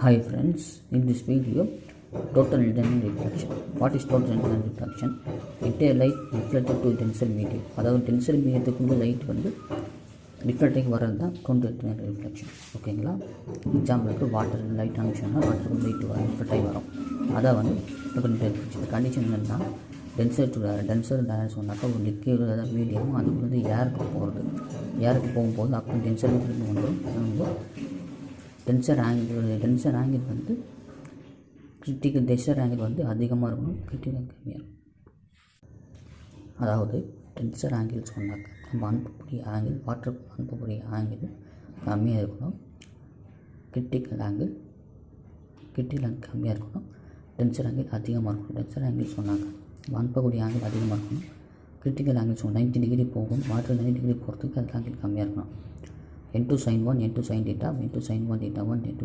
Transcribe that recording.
Hi friends, in this video, total Lindner reflection. What is total Lindner reflection? Entire light reflected to tensor medium. அதாவது tensor மீடியத்துக்குள்ள light வந்து reflecting வர்றது தான் total Lindner reflection. ஓகேங்களா? எக்ஸாம்பிளுக்கு water light அனுப்பிச்சோம்னா வாட்டருக்கு light reflect ஆகி வரும். அதான் வந்து டோட்டல் Lindner reflection. கண்டிஷன் என்னென்னா டென்சர் டேரக்ட் சொன்னாக்கா ஒரு லிக்விட் அதாவது மீடியமும் அதுக்கு வந்து ஏருக்கு போகிறது. ஏருக்கு போகும்போது அப்போ டென்சர் திரும்ப வந்து டென்சர் ஆங்கிள் வந்து கிரிட்டிக்கல் டென்சர் ஆங்கிள் வந்து அதிகமாக இருக்கணும், கிரிட்டிக்கல் கம்மியாக இருக்கும். அதாவது டென்சர் ஆங்கிள் சொன்னாக்க நம்ம அனுப்பக்கூடிய ஆங்கிள் வாட்டருக்கு அனுப்பக்கூடிய ஆங்கிள் கம்மியாக இருக்கணும், கிரிட்டிக்கல் ஆங்கிள் கம்மியாக இருக்கணும், டென்சர் ஆங்கிள் அதிகமாக இருக்கணும். டென்சர் ஆங்கிள் சொன்னாங்க நம்ம அனுப்பக்கூடிய ஆங்கிள் அதிகமாக இருக்கணும், கிரிட்டிக்கல் ஆங்கிள் சொன்னால் 90 டிகிரி போகும், வாட்டர் 90 டிகிரி போகிறதுக்கு அது ஆங்கிள் கம்மியாக இருக்கணும். n2 sin 1 n2 sin theta n2 sin 1 theta 1 n2